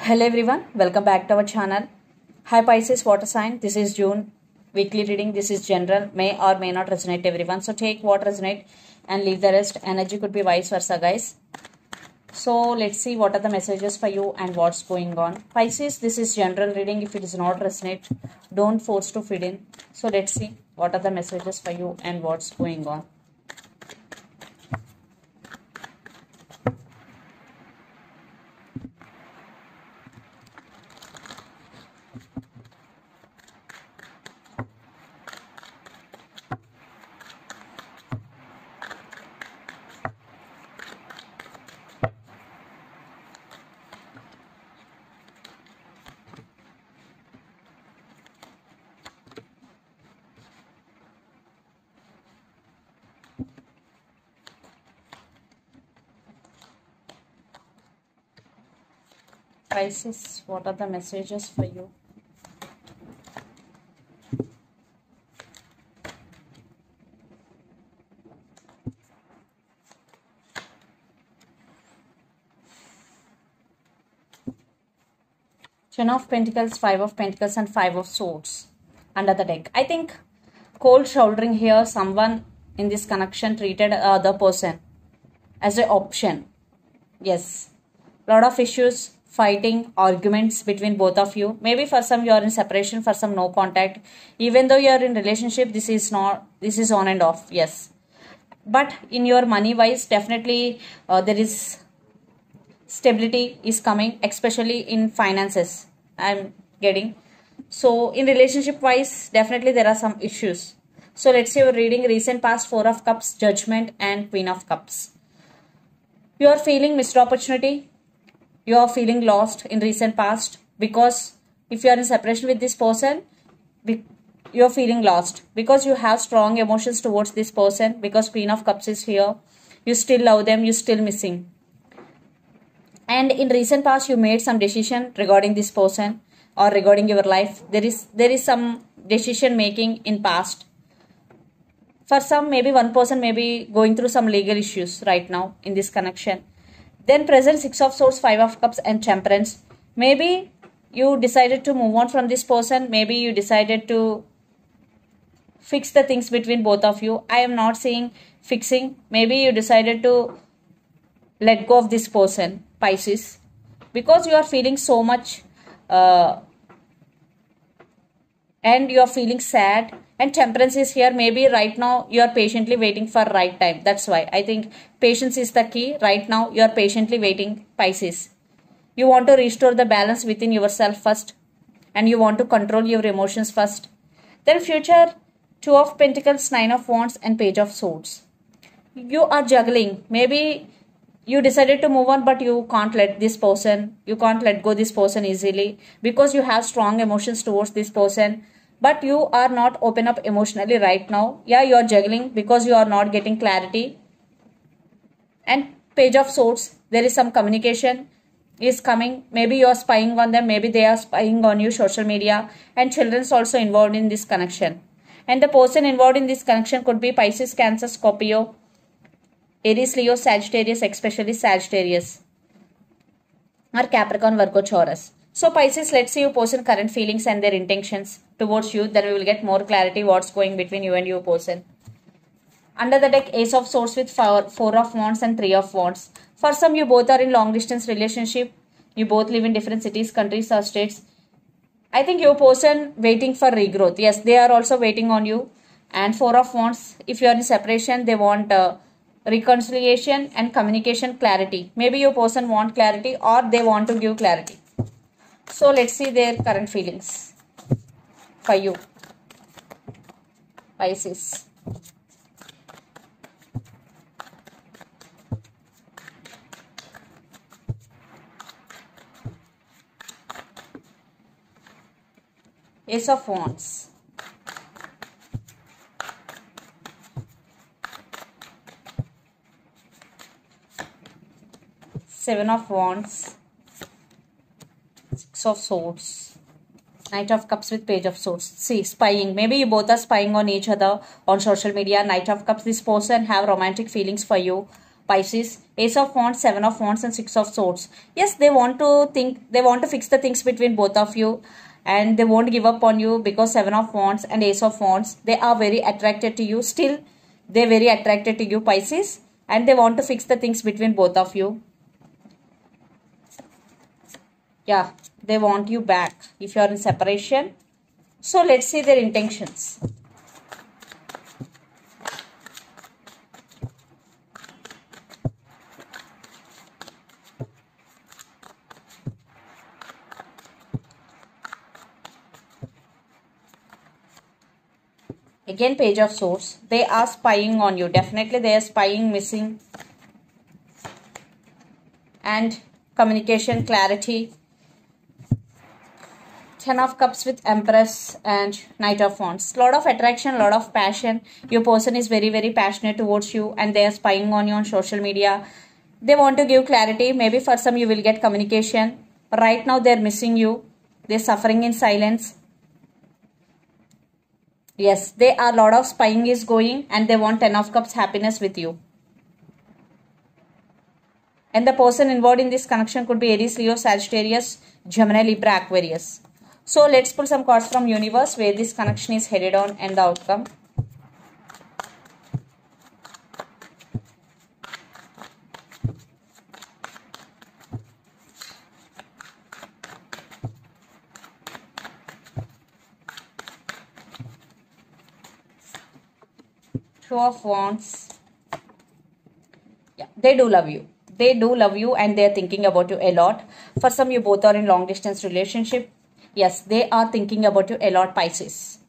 Hello everyone, welcome back to our channel. Hi Pisces water sign, this is June. Weekly reading, this is general, may or may not resonate everyone. So take what resonate and leave the rest. Energy could be vice versa, guys. So let's see what are the messages for you and what's going on. Pisces, this is general reading. If it is not resonate, don't force to fit in. So let's see what are the messages for you and what's going on. Pisces, what are the messages for you? Ten of Pentacles, Five of Pentacles and Five of Swords under the deck. I think cold shouldering here, someone in this connection treated other person as an option. Yes, lot of issues, fighting, arguments between both of you. Maybe for some you are in separation, for some no contact. Even though you are in relationship, this is on and off. Yes, but in your money wise, definitely there is stability is coming, especially in finances. I'm getting. So in relationship wise, definitely there are some issues. So let's say we're reading recent past, Four of Cups, Judgment and Queen of Cups. You are feeling missed opportunity. You are feeling lost in recent past because if you are in separation with this person, you are feeling lost because you have strong emotions towards this person, because Queen of Cups is here. You still love them, you still missing. And in recent past, you made some decision regarding this person or regarding your life. There is some decision making in past. For some, maybe one person may be going through some legal issues right now in this connection. Then present, Six of Swords, Five of Cups and Temperance. Maybe you decided to move on from this person. Maybe you decided to fix the things between both of you. I am not saying fixing. Maybe you decided to let go of this person, Pisces, because you are feeling so much and you are feeling sad. And Temperance is here. Maybe right now you are patiently waiting for right time. That's why I think patience is the key. Right now you are patiently waiting, Pisces. You want to restore the balance within yourself first, and you want to control your emotions first. Then future, Two of Pentacles, Nine of Wands and Page of Swords. You are juggling. Maybe you decided to move on, but you can't let this person, you can't let go this person easily because you have strong emotions towards this person. But you are not open up emotionally right now. Yeah, you are juggling because you are not getting clarity. And Page of Swords, there is some communication is coming. Maybe you are spying on them. Maybe they are spying on you, social media. And children's also involved in this connection. And the person involved in this connection could be Pisces, Cancer, Scorpio, Aries, Leo, Sagittarius, especially Sagittarius. Or Capricorn, Virgo, Taurus. So Pisces, let's see your person current feelings and their intentions towards you. Then we will get more clarity what's going between you and your person. Under the deck, Ace of Swords with Four of Wands and Three of Wands. For some, you both are in long distance relationship. You both live in different cities, countries or states. I think your person waiting for regrowth. Yes, they are also waiting on you. And Four of Wands, if you are in separation, they want reconciliation and communication clarity. Maybe your person want clarity or they want to give clarity. So let's see their current feelings for you, Pisces. Ace of Wands. Seven of Wands. Six of Swords. Knight of Cups with Page of Swords. See, spying. Maybe you both are spying on each other on social media. Knight of Cups, this person have romantic feelings for you. Pisces. Ace of Wands, Seven of Wands, and Six of Swords. Yes, they want to fix the things between both of you, and they won't give up on you because Seven of Wands and Ace of Wands, they are very attracted to you. Still, they're very attracted to you, Pisces, and they want to fix the things between both of you. Yeah, they want you back if you are in separation. So let's see their intentions. Again, Page of Swords. They are spying on you. Definitely they are spying, missing. And communication, clarity. Ten of Cups with Empress and Knight of Wands. Lot of attraction, lot of passion. Your person is very, very passionate towards you, and they are spying on you on social media. They want to give clarity. Maybe for some you will get communication. Right now they are missing you. They are suffering in silence. Yes, they are, lot of spying is going, and they want Ten of Cups happiness with you. And the person involved in this connection could be Aries, Leo, Sagittarius, Gemini, Libra, Aquarius. So let's pull some cards from universe where this connection is headed on and the outcome. Two of Wands. Yeah, they do love you. They do love you, and they are thinking about you a lot. For some, you both are in long distance relationship. Yes, they are thinking about you a lot, Pisces.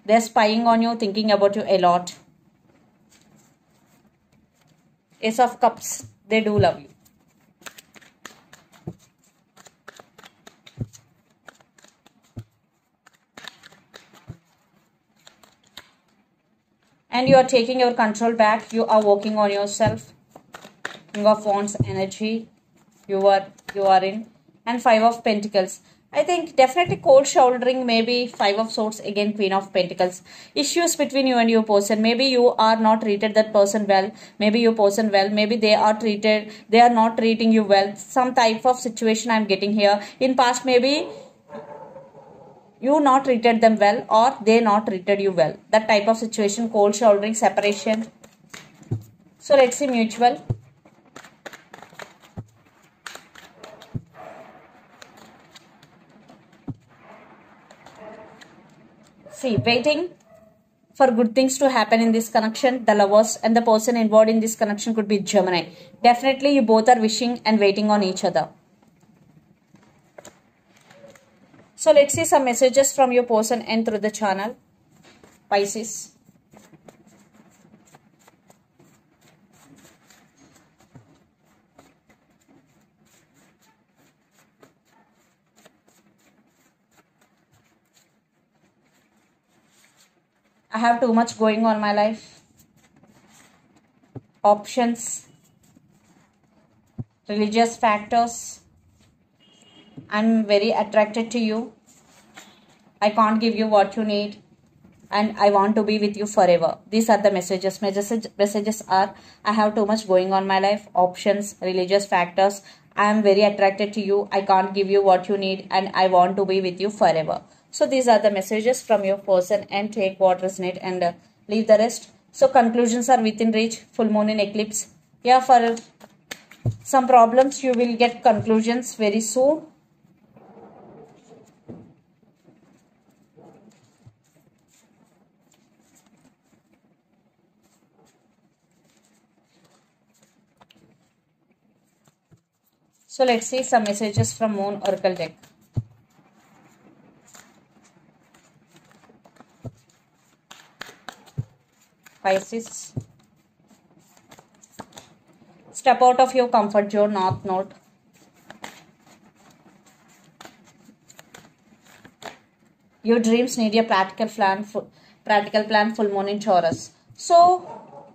They are spying on you, thinking about you a lot. Ace of Cups. They do love you. And you are taking your control back. You are working on yourself. King of Wands energy. You are in. And Five of Pentacles. I think definitely cold shouldering, maybe Five of Swords, again Queen of Pentacles. Issues between you and your person. Maybe you are not treated that person well. Maybe your person well. Maybe they are not treating you well. Some type of situation I am getting here. In past, maybe you not treated them well, or they not treated you well. That type of situation, cold shouldering, separation. So let's see mutual. See, waiting for good things to happen in this connection, the Lovers, and the person involved in this connection could be Gemini. Definitely you both are wishing and waiting on each other. So let's see some messages from your person and through the channel, Pisces. I have too much going on my life. Options. Religious factors. I'm very attracted to you. I can't give you what you need, and I want to be with you forever. These are the messages. Messages are, I have too much going on my life. Options, religious factors. I am very attracted to you. I can't give you what you need, and I want to be with you forever. So these are the messages from your person, and take what resonate and leave the rest. So conclusions are within reach. Full moon in eclipse. Yeah, for some problems you will get conclusions very soon. So let's see some messages from Moon Oracle deck. Pisces. Step out of your comfort zone, North Node. Your dreams need a practical plan, full moon in Taurus. So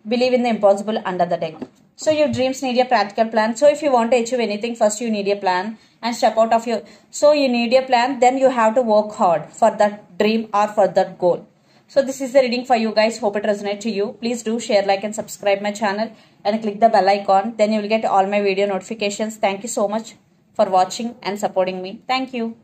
believe in the impossible under the deck. So your dreams need a practical plan. So if you want to achieve anything, first you need a plan and step out of your... So you need a plan, then you have to work hard for that dream or for that goal. So this is the reading for you guys. Hope it resonates to you. Please do share, like and subscribe my channel and click the bell icon. Then you will get all my video notifications. Thank you so much for watching and supporting me. Thank you.